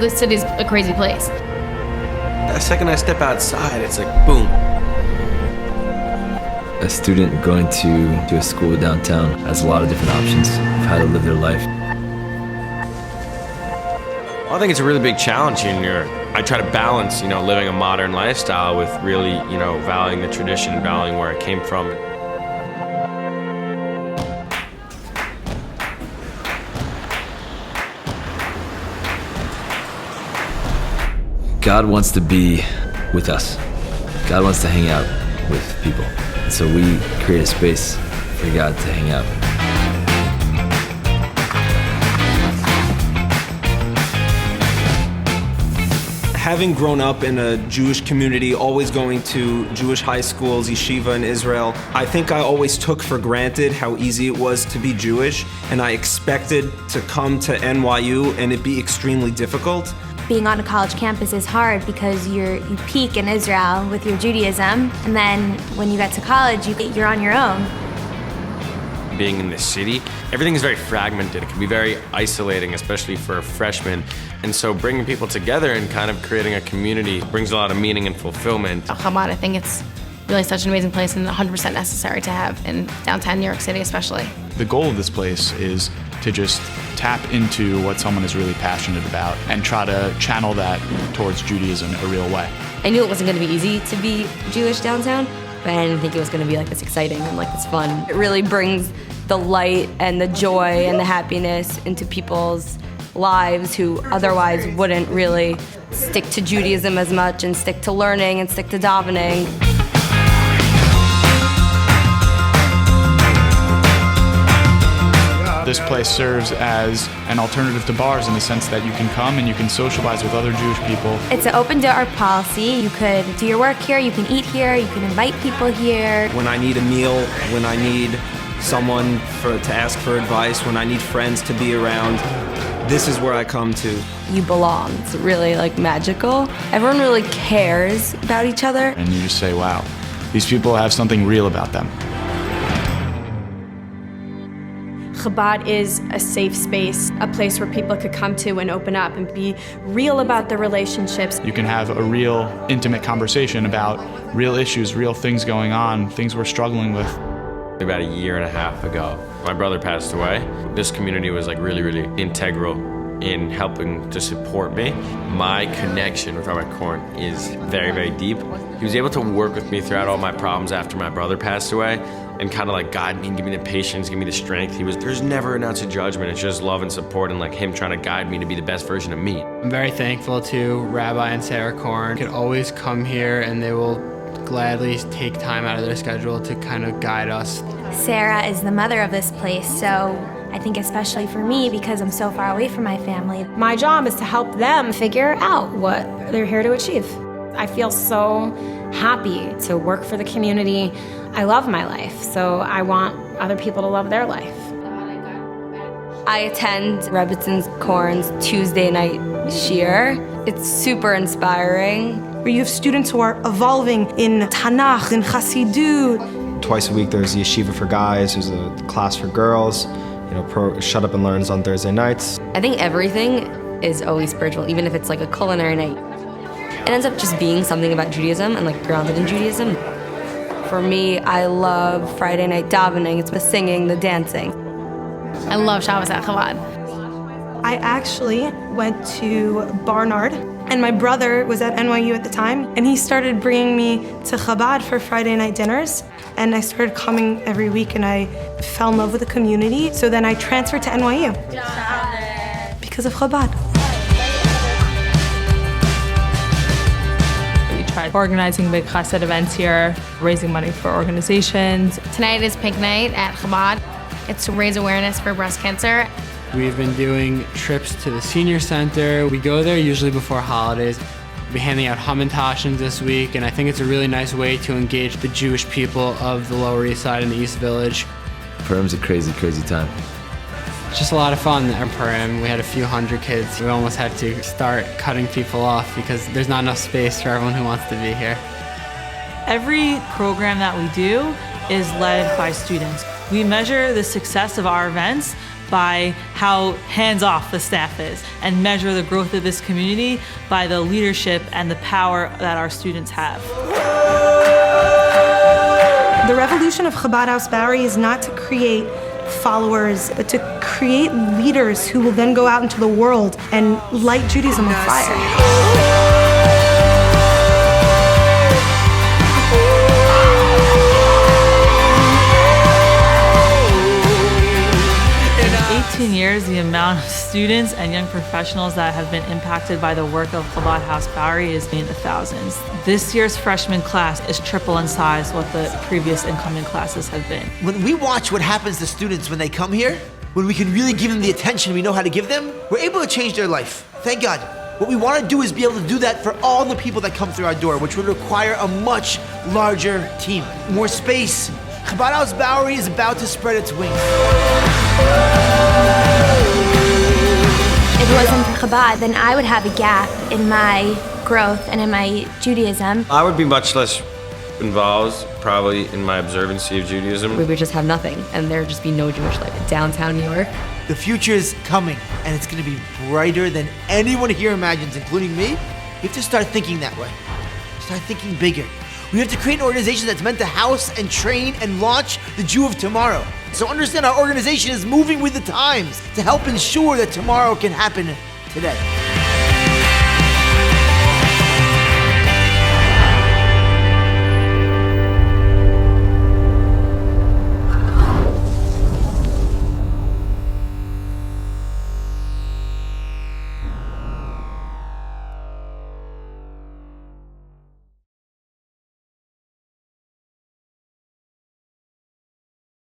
This city's a crazy place. The second I step outside, it's like, boom. A student going to a school downtown has a lot of different options of how to live their life. I think it's a really big challenge in here. I try to balance, living a modern lifestyle with really, valuing the tradition, valuing where I came from. God wants to be with us. God wants to hang out with people. So we create a space for God to hang out. Having grown up in a Jewish community, always going to Jewish high schools, yeshiva in Israel, I think I always took for granted how easy it was to be Jewish, and I expected to come to NYU and it be extremely difficult. Being on a college campus is hard because you peak in Israel with your Judaism, and then when you get to college, you're on your own. Being in this city, everything is very fragmented. It can be very isolating, especially for a freshman. And so bringing people together and kind of creating a community brings a lot of meaning and fulfillment. Chabad, I think it's really such an amazing place and 100% necessary to have in downtown New York City especially. The goal of this place is to just tap into what someone is really passionate about and try to channel that towards Judaism a real way. I knew it wasn't going to be easy to be Jewish downtown, but I didn't think it was going to be like this exciting and like this fun. It really brings the light and the joy and the happiness into people's lives who otherwise wouldn't really stick to Judaism as much and stick to learning and stick to davening. This place serves as an alternative to bars in the sense that you can come and you can socialize with other Jewish people. It's an open door policy. You could do your work here, you can eat here, you can invite people here. When I need a meal, when I need someone to ask for advice, when I need friends to be around, this is where I come to. You belong. It's really like magical. Everyone really cares about each other. And you just say, wow, these people have something real about them. Chabad is a safe space, a place where people could come to and open up and be real about their relationships. You can have a real intimate conversation about real issues, real things going on, things we're struggling with. About a year and a half ago, my brother passed away. This community was like really, really integral in helping to support me. My connection with Rabbi KORN is very, very deep. He was able to work with me throughout all my problems after my brother passed away and kind of like guide me and give me the patience, give me the strength. There's never an ounce of judgment. It's just love and support and like him trying to guide me to be the best version of me. I'm very thankful to Rabbi and Sarah KORN. They could always come here and they will gladly take time out of their schedule to kind of guide us. Sarah is the mother of this place, so I think especially for me because I'm so far away from my family. My job is to help them figure out what they're here to achieve. I feel so happy to work for the community. I love my life, so I want other people to love their life. I attend Rebbitzin KORN's Tuesday night shiur. It's super inspiring. Where you have students who are evolving in Tanakh, in Chassidut. Twice a week there's yeshiva for guys, there's a class for girls, Shut Up and Learns on Thursday nights. I think everything is always spiritual, even if it's like a culinary night. It ends up just being something about Judaism and like grounded in Judaism. For me, I love Friday night davening. It's the singing, the dancing. I love Shabbos at Chabad. I actually went to Barnard, and my brother was at NYU at the time, and he started bringing me to Chabad for Friday night dinners, and I started coming every week, and I fell in love with the community. So then I transferred to NYU because of Chabad. We tried organizing big chesed events here, raising money for organizations. Tonight is Pink Night at Chabad. It's to raise awareness for breast cancer. We've been doing trips to the senior center. We go there usually before holidays. We'll be handing out hamantations this week, and I think it's a really nice way to engage the Jewish people of the Lower East Side and the East Village. Purim's a crazy, crazy time. It's just a lot of fun at Purim. We had a few hundred kids. We almost had to start cutting people off because there's not enough space for everyone who wants to be here. Every program that we do is led by students. We measure the success of our events by how hands-off the staff is and measure the growth of this community by the leadership and the power that our students have. The revolution of Chabad House Bowery is not to create followers, but to create leaders who will then go out into the world and light Judaism on fire. In 18 years, the amount of students and young professionals that have been impacted by the work of Chabad House Bowery is in the thousands. This year's freshman class is triple in size what the previous incoming classes have been. When we watch what happens to students when they come here, when we can really give them the attention we know how to give them, we're able to change their life. Thank God. What we want to do is be able to do that for all the people that come through our door, which would require a much larger team, more space. Chabad House Bowery is about to spread its wings. If it wasn't for Chabad, then I would have a gap in my growth and in my Judaism. I would be much less involved, probably, in my observancy of Judaism. We would just have nothing, and there'd just be no Jewish life in downtown New York. The future is coming, and it's going to be brighter than anyone here imagines, including me. You have to start thinking that way. Start thinking bigger. We have to create an organization that's meant to house and train and launch the Jew of tomorrow. So understand our organization is moving with the times to help ensure that tomorrow can happen today.